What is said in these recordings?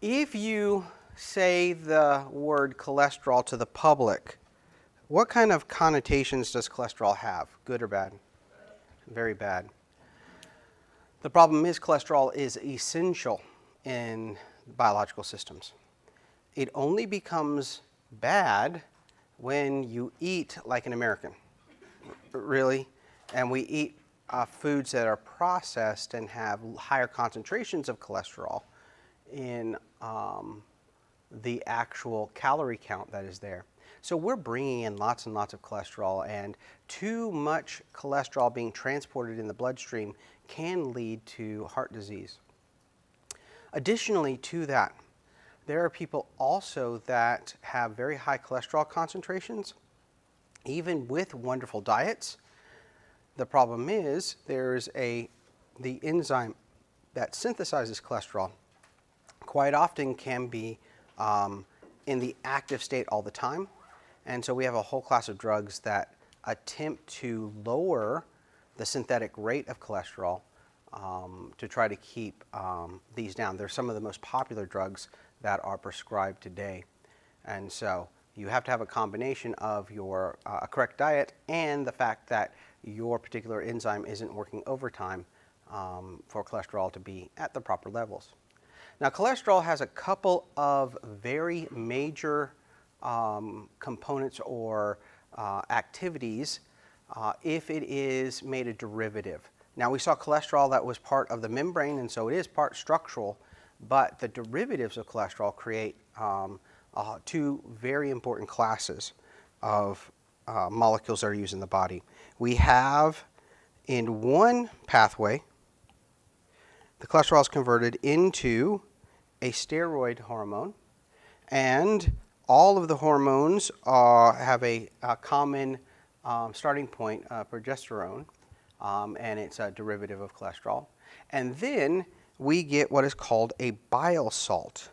If you say the word cholesterol to the public, what kind of connotations does cholesterol have? Good or bad? Very bad. The problem is cholesterol is essential in biological systems. It only becomes bad when you eat like an American, really, and we eat foods that are processed and have higher concentrations of cholesterol in the actual calorie count that is there. So we're bringing in lots and lots of cholesterol, and too much cholesterol being transported in the bloodstream can lead to heart disease. Additionally to that, there are people also that have very high cholesterol concentrations, even with wonderful diets. The problem is there's the enzyme that synthesizes cholesterol quite often can be in the active state all the time. And so we have a whole class of drugs that attempt to lower the synthetic rate of cholesterol to try to keep these down. They're some of the most popular drugs that are prescribed today. And so you have to have a combination of your correct diet and the fact that your particular enzyme isn't working overtime for cholesterol to be at the proper levels. Now, cholesterol has a couple of very major components or activities if it is made a derivative. Now, we saw cholesterol that was part of the membrane, and so it is part structural, but the derivatives of cholesterol create two very important classes of molecules that are used in the body. We have in one pathway, the cholesterol is converted into a steroid hormone, and all of the hormones have a common starting point, progesterone, and it's a derivative of cholesterol. And then we get what is called a bile salt.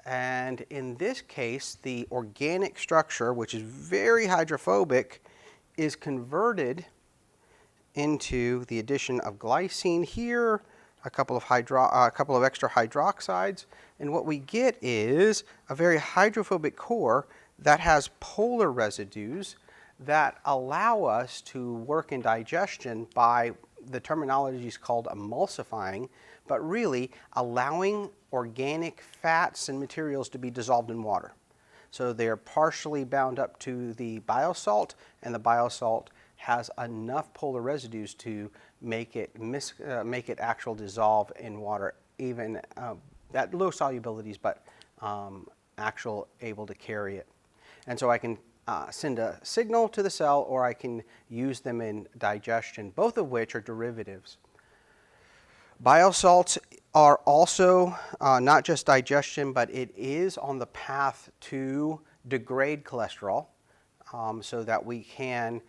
And in this case, the organic structure, which is very hydrophobic, is converted into the addition of glycine here, a couple of extra hydroxides, and what we get is a very hydrophobic core that has polar residues that allow us to work in digestion by, the terminology is called emulsifying, but really allowing organic fats and materials to be dissolved in water. So they're partially bound up to the bile salt, and the bile salt has enough polar residues to make it actual dissolve in water, even at low solubilities, but actual able to carry it. And so I can send a signal to the cell, or I can use them in digestion, both of which are derivatives. Bile salts are also not just digestion, but it is on the path to degrade cholesterol so that we can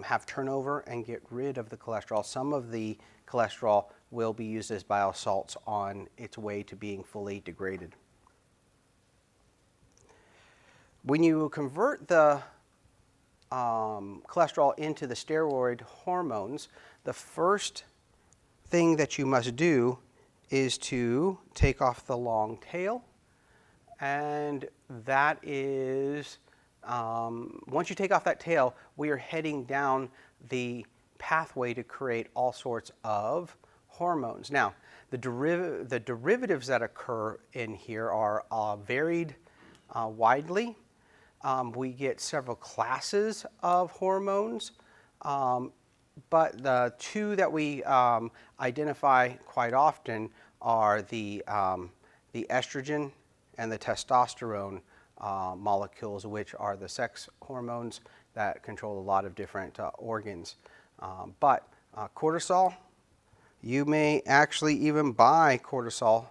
have turnover and get rid of the cholesterol. Some of the cholesterol will be used as bile salts on its way to being fully degraded. When you convert the cholesterol into the steroid hormones, the first thing that you must do is to take off the long tail, and that is, once you take off that tail, we are heading down the pathway to create all sorts of hormones. Now, the derivatives that occur in here are varied widely. We get several classes of hormones, but the two that we identify quite often are the estrogen and the testosterone molecules, which are the sex hormones that control a lot of different organs. But cortisol, you may actually even buy cortisol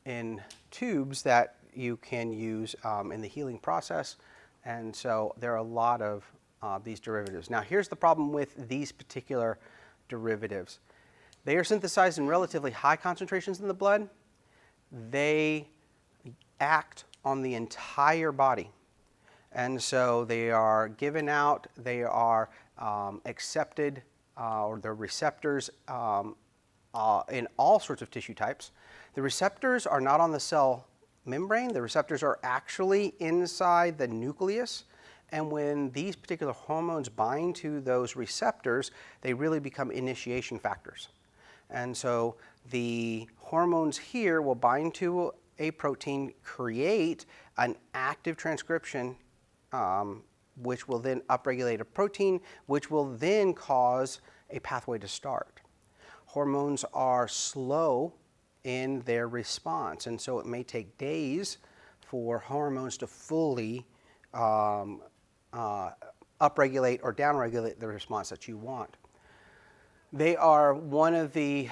in tubes that you can use in the healing process, and so there are a lot of these derivatives. Now, here's the problem with these particular derivatives. They are synthesized in relatively high concentrations in the blood. They act on the entire body, and so they are given out, they are accepted, or their receptors in all sorts of tissue types. The receptors are not on the cell membrane. The receptors are actually inside the nucleus. And when these particular hormones bind to those receptors, they really become initiation factors. And so the hormones here will bind to a protein, create an active transcription, which will then upregulate a protein, which will then cause a pathway to start. Hormones are slow in their response, and so it may take days for hormones to fully upregulate or downregulate the response that you want. They are one of the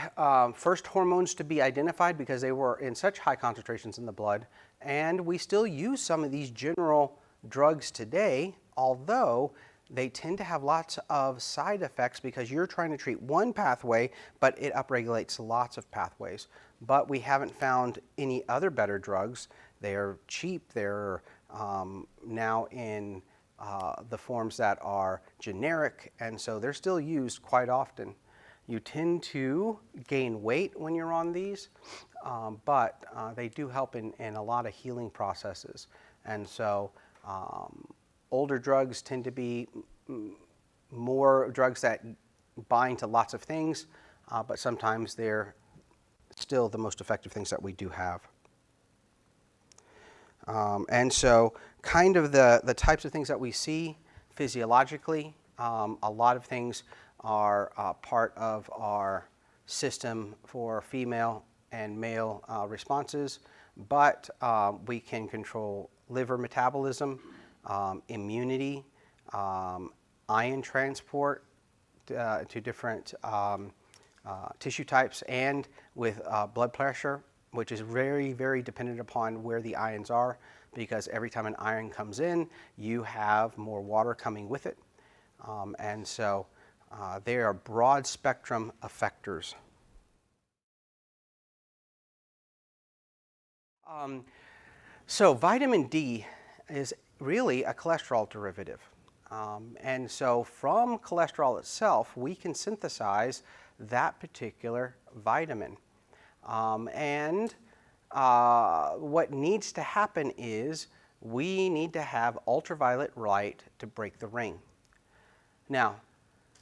first hormones to be identified because they were in such high concentrations in the blood, and we still use some of these general drugs today, although they tend to have lots of side effects because you're trying to treat one pathway, but it upregulates lots of pathways. But we haven't found any other better drugs. They're cheap. They're now in the forms that are generic, and so they're still used quite often. You tend to gain weight when you're on these, but they do help in a lot of healing processes. And so older drugs tend to be more drugs that bind to lots of things, but sometimes they're still the most effective things that we do have. And so kind of the types of things that we see physiologically, a lot of things are part of our system for female and male responses, but we can control liver metabolism, immunity, ion transport to different tissue types, and with blood pressure, which is very, very dependent upon where the ions are, because every time an ion comes in, you have more water coming with it. And so they are broad spectrum effectors. So vitamin D is really a cholesterol derivative. And so from cholesterol itself, we can synthesize that particular vitamin. And what needs to happen is we need to have ultraviolet light to break the ring. Now,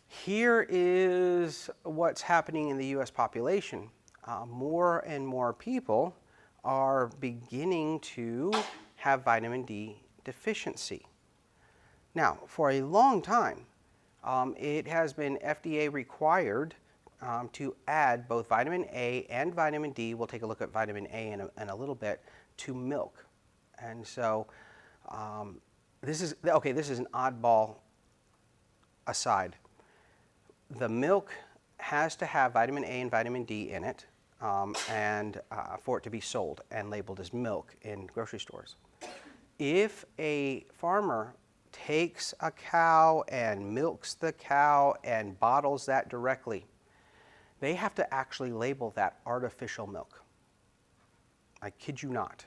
here is what's happening in the U.S. population. More and more people are beginning to have vitamin D deficiency. Now, for a long time, it has been FDA required to add both vitamin A and vitamin D. We'll take a look at vitamin A in a little bit, to milk. And so this is an oddball aside. The milk has to have vitamin A and vitamin D in it, and for it to be sold and labeled as milk in grocery stores. If a farmer takes a cow and milks the cow and bottles that directly, they have to actually label that artificial milk. I kid you not,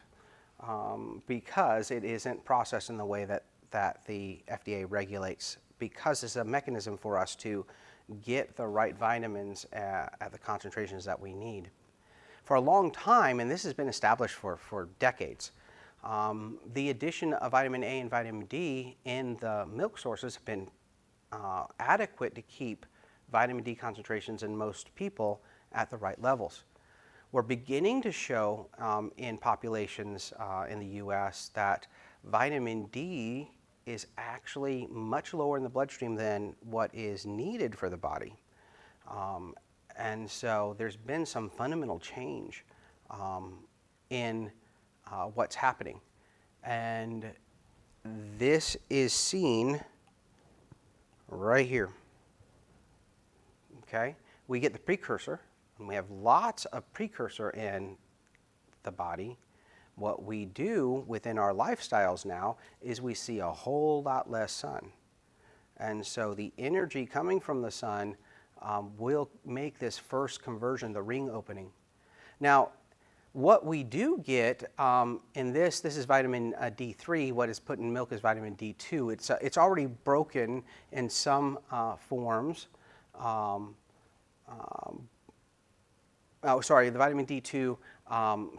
because it isn't processed in the way that the FDA regulates, because it's a mechanism for us to get the right vitamins at the concentrations that we need. For a long time, and this has been established for decades, the addition of vitamin A and vitamin D in the milk sources have been adequate to keep vitamin D concentrations in most people at the right levels. We're beginning to show in populations in the U.S. that vitamin D is actually much lower in the bloodstream than what is needed for the body. And so there's been some fundamental change in what's happening. And this is seen right here. Okay? We get the precursor, and we have lots of precursor in the body. What we do within our lifestyles now is we see a whole lot less sun. And so the energy coming from the sun will make this first conversion, the ring opening. Now, what we do get in this is vitamin D3. What is put in milk is vitamin D2. It's already broken in some forms. oh, sorry, the vitamin D2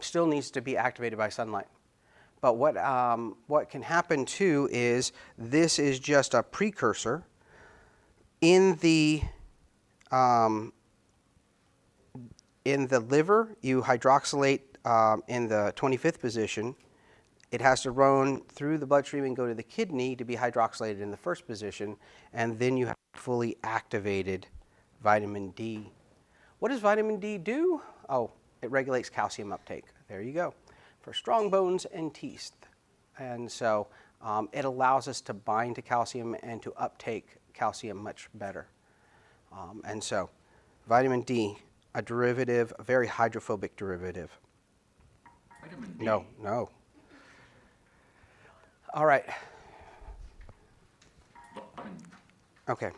still needs to be activated by sunlight. But what can happen too is this is just a precursor. In the liver, you hydroxylate in the 25th position. It has to run through the bloodstream and go to the kidney to be hydroxylated in the first position, and then you have fully activated vitamin D. What does vitamin D do? Oh, it regulates calcium uptake. There you go. For strong bones and teeth. And so it allows us to bind to calcium and to uptake calcium much better. And so vitamin D, a derivative, a very hydrophobic derivative. Vitamin D? No. All right. Okay.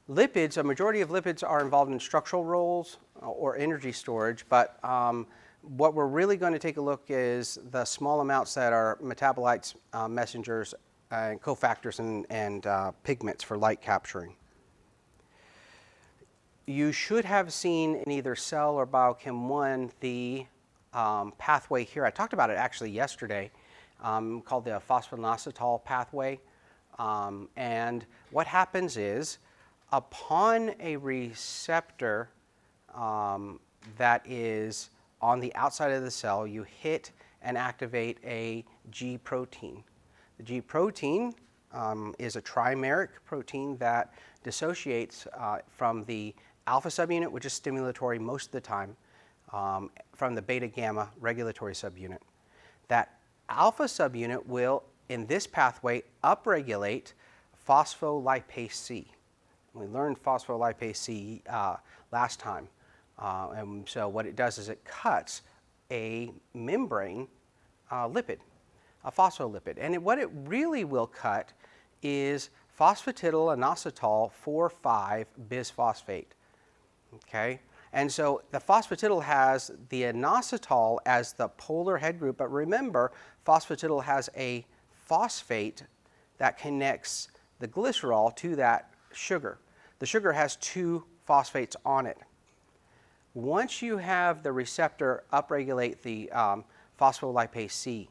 Lipids, a majority of lipids are involved in structural roles or energy storage, but what we're really going to take a look is the small amounts that are metabolites, messengers, and cofactors and pigments for light capturing. You should have seen in either Cell or Biochem 1 the pathway here. I talked about it actually yesterday, called the phosphoinositol pathway. And what happens is, upon a receptor that is on the outside of the cell, you hit and activate a G protein. The G protein is a trimeric protein that dissociates from the alpha subunit, which is stimulatory most of the time, from the beta gamma regulatory subunit. That alpha subunit will, in this pathway, upregulate phospholipase C. We learned phospholipase C last time. And so what it does is it cuts a membrane lipid, a phospholipid. And what it really will cut is phosphatidylinositol 4,5-bisphosphate. Okay? And so the phosphatidyl has the inositol as the polar head group, but remember, phosphatidyl has a phosphate that connects the glycerol to that sugar. The sugar has 2 phosphates on it. Once you have the receptor upregulate the phospholipase C,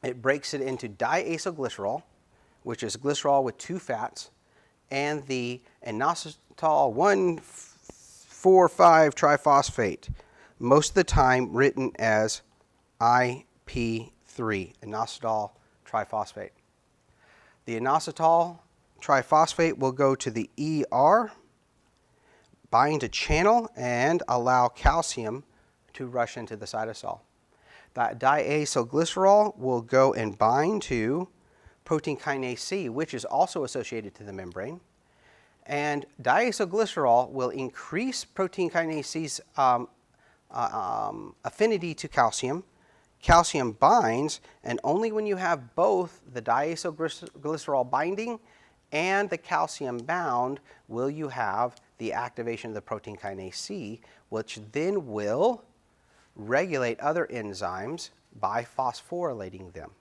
it breaks it into diacylglycerol, which is glycerol with 2 fats, and the inositol 1,4,5-triphosphate, most of the time written as IP3, inositol triphosphate. The inositol triphosphate will go to the ER, bind a channel, and allow calcium to rush into the cytosol. That diacylglycerol will go and bind to protein kinase C, which is also associated to the membrane. And diacylglycerol will increase protein kinase C's affinity to calcium. Calcium binds, and only when you have both the diacylglycerol binding and the calcium bound will you have the activation of the protein kinase C, which then will regulate other enzymes by phosphorylating them.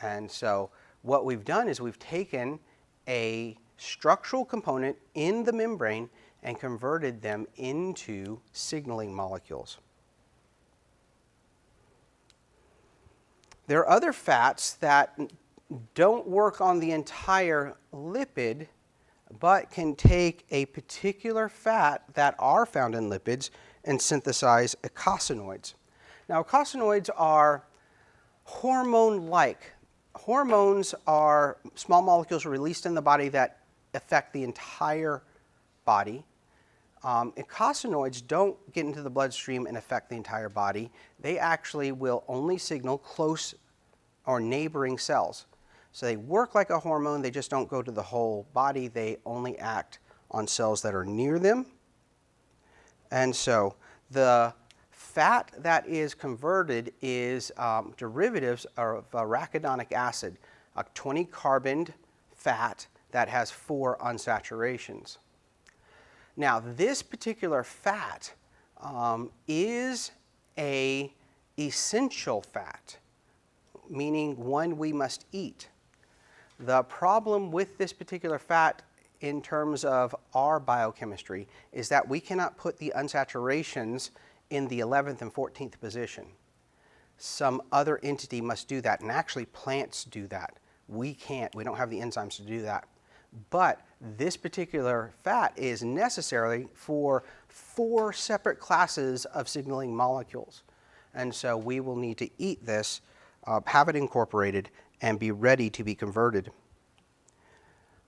And so what we've done is we've taken a structural component in the membrane and converted them into signaling molecules. There are other fats that don't work on the entire lipid, but can take a particular fat that are found in lipids and synthesize eicosanoids. Now, eicosanoids are hormone-like. Hormones are small molecules released in the body that affect the entire body. Eicosanoids don't get into the bloodstream and affect the entire body. They actually will only signal close or neighboring cells. So they work like a hormone, they just don't go to the whole body. They only act on cells that are near them. And so the fat that is converted is derivatives of arachidonic acid, a 20-carboned fat that has 4 unsaturations. Now, this particular fat is an essential fat, meaning one we must eat. The problem with this particular fat in terms of our biochemistry is that we cannot put the unsaturations in the 11th and 14th position. Some other entity must do that, and actually plants do that. We can't. We don't have the enzymes to do that. But this particular fat is necessary for 4 separate classes of signaling molecules. And so we will need to eat this, have it incorporated, and be ready to be converted.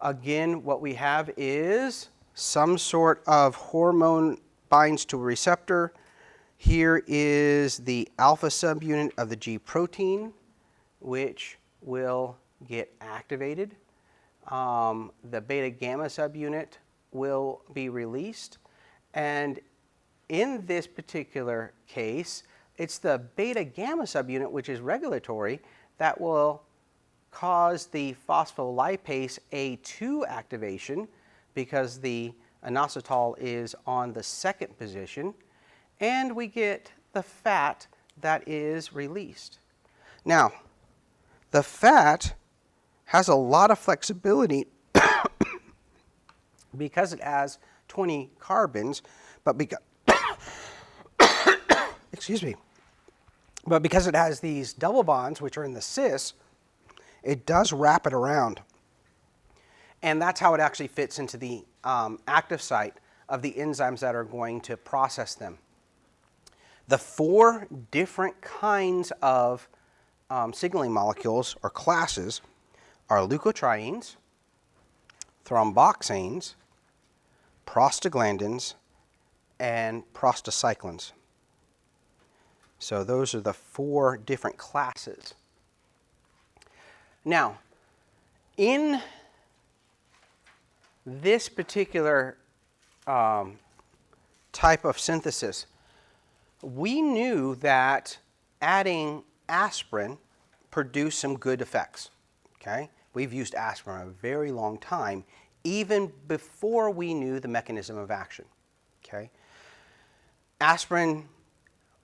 Again, what we have is some sort of hormone binds to a receptor. Here is the alpha subunit of the G protein, which will get activated. The beta gamma subunit will be released. And in this particular case, it's the beta gamma subunit, which is regulatory, that will cause the phospholipase A2 activation because the inositol is on the 2nd position, and we get the fat that is released. Now, the fat has a lot of flexibility because it has 20 carbons, but because excuse me, but because it has these double bonds, which are in the cis, it does wrap it around. And that's how it actually fits into the active site of the enzymes that are going to process them. The 4 different kinds of signaling molecules or classes are leukotrienes, thromboxanes, prostaglandins, and prostacyclins. So those are the 4 different classes. Now, in this particular type of synthesis, we knew that adding aspirin produced some good effects. Okay? We've used aspirin a very long time, even before we knew the mechanism of action. Okay? Aspirin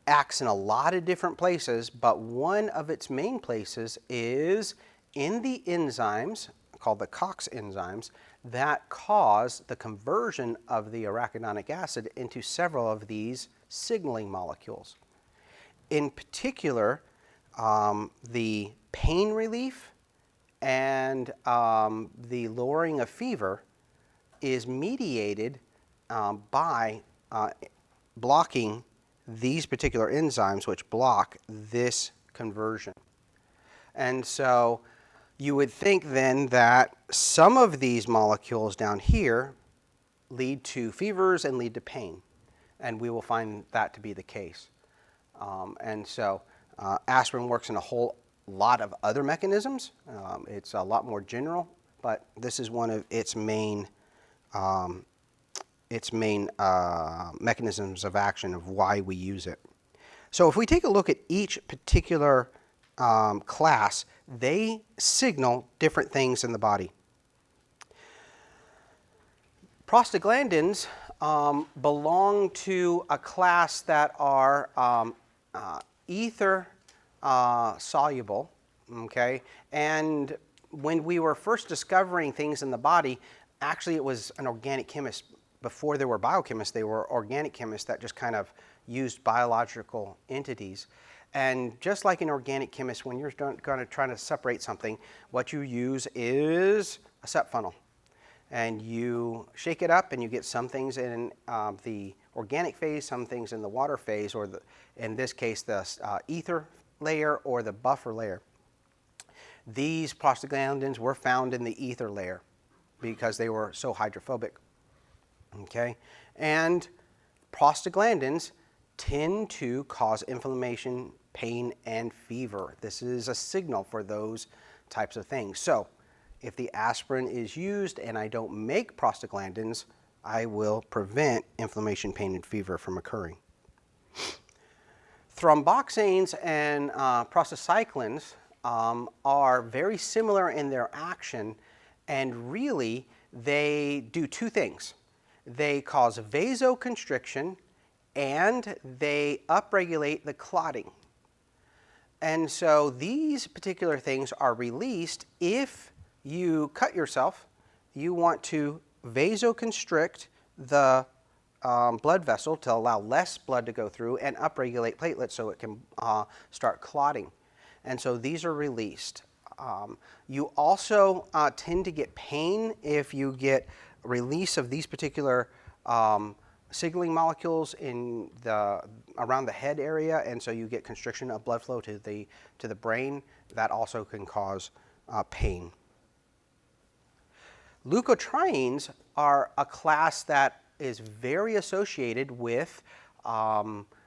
acts in a lot of different places, but one of its main places is in the enzymes called the COX enzymes that cause the conversion of the arachidonic acid into several of these signaling molecules. In particular, the pain relief and the lowering of fever is mediated by blocking these particular enzymes, which block this conversion. And so you would think then that some of these molecules down here lead to fevers and lead to pain, and we will find that to be the case. And so aspirin works in a whole lot of other mechanisms. It's a lot more general, but this is one of its main mechanisms of action of why we use it. So if we take a look at each particular class, they signal different things in the body. Prostaglandins belong to a class that are ether soluble, okay? And when we were first discovering things in the body, actually it was an organic chemist. Before there were biochemists, they were organic chemists that just kind of used biological entities. And just like an organic chemist, when you're going to try to separate something, what you use is a sep funnel. And you shake it up and you get some things in the organic phase, some things in the water phase, or in this case the ether layer or the buffer layer. These prostaglandins were found in the ether layer because they were so hydrophobic. Okay? And prostaglandins tend to cause inflammation, pain, and fever. This is a signal for those types of things. So if the aspirin is used and I don't make prostaglandins, I will prevent inflammation, pain, and fever from occurring. Thromboxanes and prostacyclins are very similar in their action, and really they do 2 things. They cause vasoconstriction and they upregulate the clotting. And so these particular things are released if you cut yourself, you want to vasoconstrict the blood vessel to allow less blood to go through and upregulate platelets so it can start clotting. And so these are released. You also tend to get pain if you get release of these particular signaling molecules in around the head area, and so you get constriction of blood flow to the brain. That also can cause pain. Leukotrienes are a class that is very associated with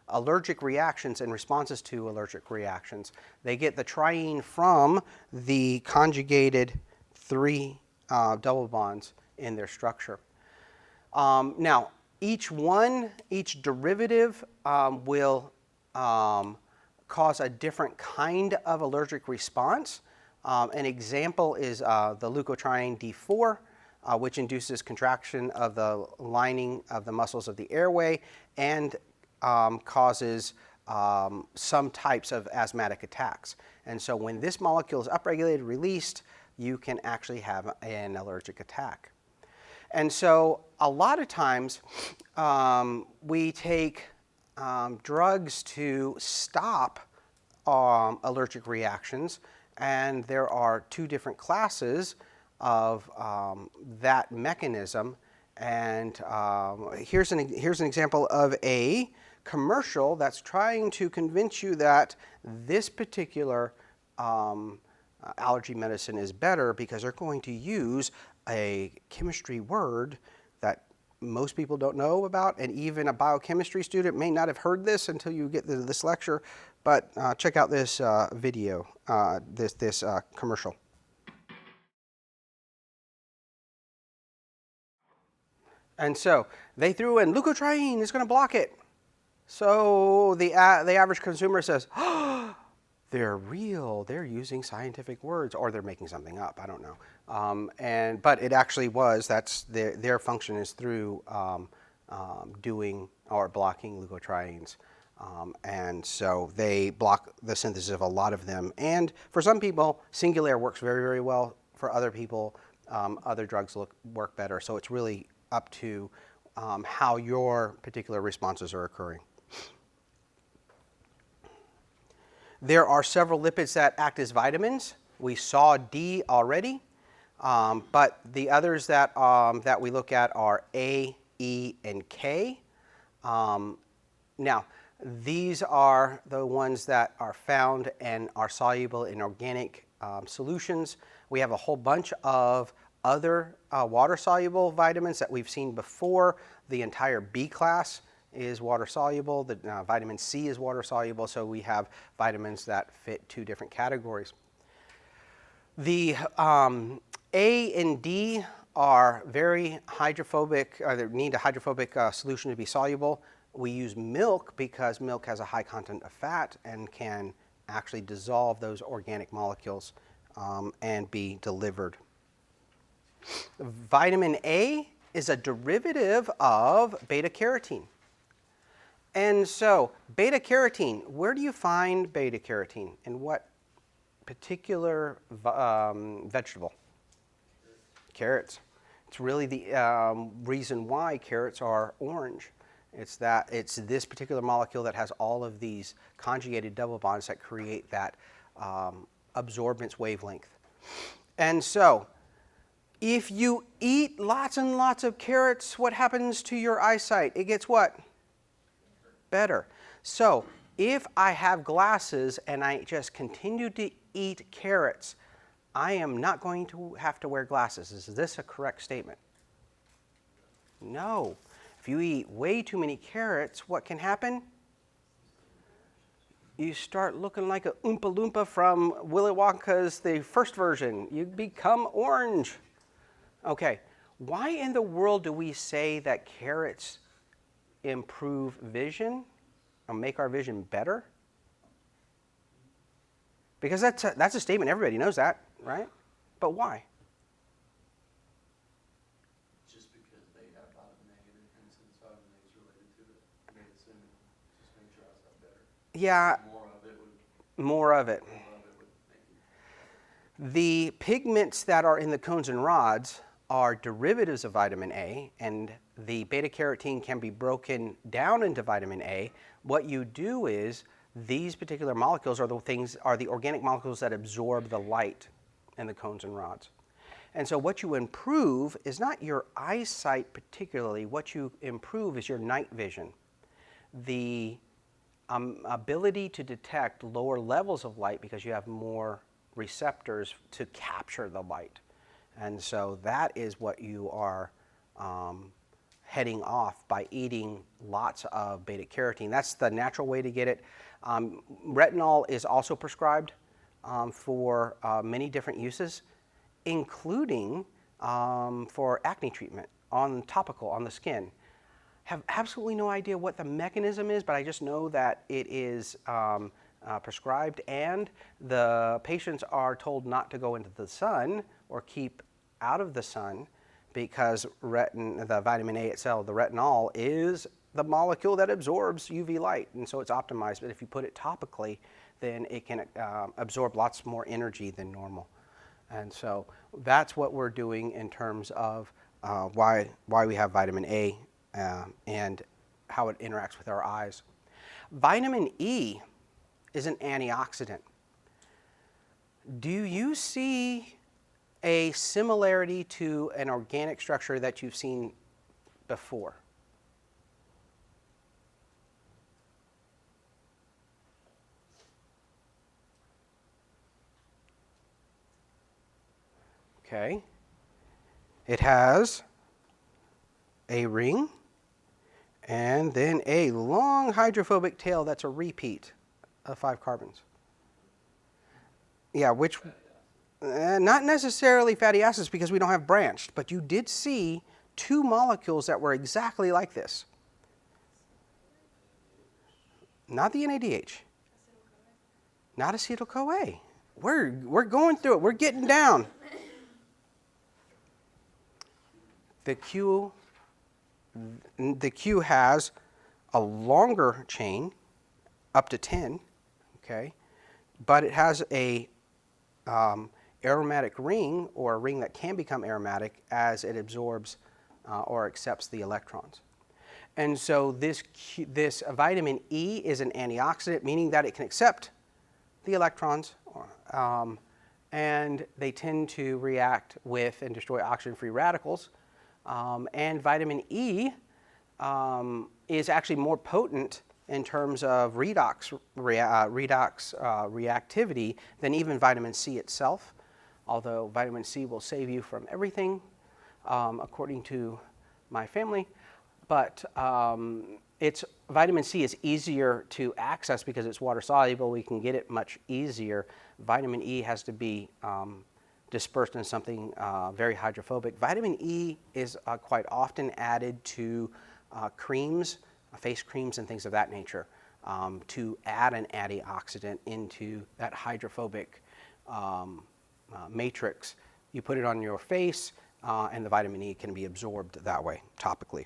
allergic reactions and responses to allergic reactions. They get the triene from the conjugated 3 double bonds in their structure. Now, each derivative will cause a different kind of allergic response. An example is the leukotriene D4, which induces contraction of the lining of the muscles of the airway and causes some types of asthmatic attacks. And so when this molecule is upregulated, released, you can actually have an allergic attack. And so a lot of times we take drugs to stop allergic reactions, and there are 2 different classes of that mechanism. And here's an example of a commercial that's trying to convince you that this particular allergy medicine is better because they're going to use a chemistry word that most people don't know about, and even a biochemistry student may not have heard this until you get to this lecture. But check out this video, this commercial. And so they threw in leukotriene is going to block it. So the average consumer says, "Oh, they're real. They're using scientific words, or they're making something up. I don't know." But it actually was. That's their function is through doing or blocking leukotrienes. And so they block the synthesis of a lot of them. And for some people, Singulair works very, very well. For other people, other drugs work better. So it's really up to how your particular responses are occurring. There are several lipids that act as vitamins. We saw D already, but the others that we look at are A, E, and K. Now, these are the ones that are found and are soluble in organic solutions. We have a whole bunch of other water-soluble vitamins that we've seen before. The entire B class is water-soluble. The vitamin C is water-soluble, so we have vitamins that fit 2 different categories. The A and D are very hydrophobic, or they need a hydrophobic solution to be soluble. We use milk because milk has a high content of fat and can actually dissolve those organic molecules and be delivered. Vitamin A is a derivative of beta-carotene. And so beta-carotene, where do you find beta-carotene? In what particular vegetable? Carrots. It's really the reason why carrots are orange. It's that it's this particular molecule that has all of these conjugated double bonds that create that absorbance wavelength. And so if you eat lots and lots of carrots, what happens to your eyesight? It gets what? Better. So if I have glasses and I just continue to eat carrots, I am not going to have to wear glasses. Is this a correct statement? No. If you eat way too many carrots, what can happen? You start looking like a Oompa Loompa from Willy Wonka's the first version. You become orange. Okay, why in the world do we say that carrots improve vision or make our vision better? Because that's a statement, everybody knows that, right? But why? Just because they have vitamin A in it, and since vitamin A is related to it, medicine just makes your eyesight better. Yeah. More of it would make it. The pigments that are in the cones and rods are derivatives of vitamin A, and the beta carotene can be broken down into vitamin A. What you do is these particular molecules are the organic molecules that absorb the light in the cones and rods. And so what you improve is not your eyesight particularly, what you improve is your night vision. The ability to detect lower levels of light because you have more receptors to capture the light. And so that is what you are heading off by eating lots of beta carotene. That's the natural way to get it. Retinol is also prescribed for many different uses, including for acne treatment topical on the skin. Have absolutely no idea what the mechanism is, but I just know that it is prescribed, and the patients are told not to go into the sun or keep out of the sun because the vitamin A itself, the retinol, is the molecule that absorbs UV light, and so it's optimized. But if you put it topically, then it can absorb lots more energy than normal. And so that's what we're doing in terms of why we have vitamin A and how it interacts with our eyes. Vitamin E is an antioxidant. Do you see a similarity to an organic structure that you've seen before? Okay. It has a ring and then a long hydrophobic tail that's a repeat of 5 carbons. Yeah, which not necessarily fatty acids because we don't have branched, but you did see 2 molecules that were exactly like this. Not the NADH. Not acetyl-CoA. We're going through it. We're getting down. The Q has a longer chain, up to 10, okay, but it has a aromatic ring, or a ring that can become aromatic as it absorbs or accepts the electrons. And so this vitamin E is an antioxidant, meaning that it can accept the electrons, and they tend to react with and destroy oxygen-free radicals. And vitamin E is actually more potent in terms of redox reactivity than even vitamin C itself, although vitamin C will save you from everything, according to my family. But vitamin C is easier to access because it's water soluble. We can get it much easier. Vitamin E has to be dispersed in something very hydrophobic. Vitamin E is quite often added to creams, face creams and things of that nature, to add an antioxidant into that hydrophobic matrix. You put it on your face and the vitamin E can be absorbed that way, topically.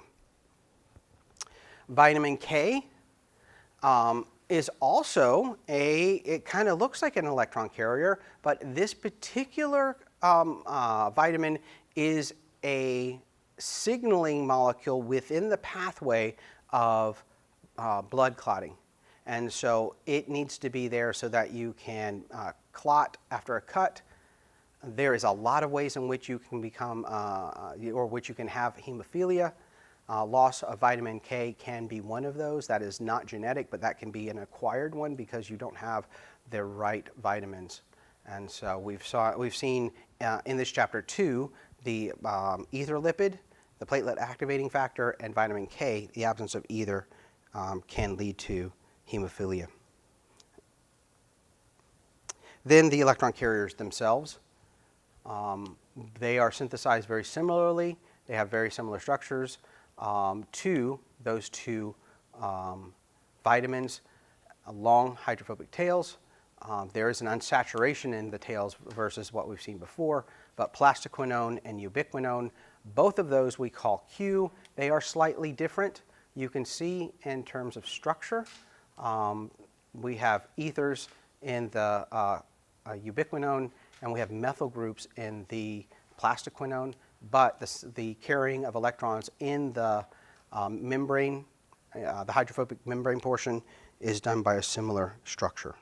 Vitamin K is also it kind of looks like an electron carrier, but this particular vitamin is a signaling molecule within the pathway of blood clotting. And so it needs to be there so that you can clot after a cut. There is a lot of ways in which you can become, or which you can have hemophilia. Loss of vitamin K can be one of those. That is not genetic, but that can be an acquired one because you don't have the right vitamins. And so we've seen in this chapter 2 the ether lipid, the platelet activating factor, and vitamin K. The absence of either can lead to hemophilia. Then the electron carriers themselves. They are synthesized very similarly. They have very similar structures to those 2 vitamins, long hydrophobic tails. There is an unsaturation in the tails versus what we've seen before, but plastoquinone and ubiquinone, both of those we call Q. They are slightly different. You can see in terms of structure, we have ethers in the ubiquinone, and we have methyl groups in the plastoquinone. but the carrying of electrons in the membrane, the hydrophobic membrane portion, is done by a similar structure.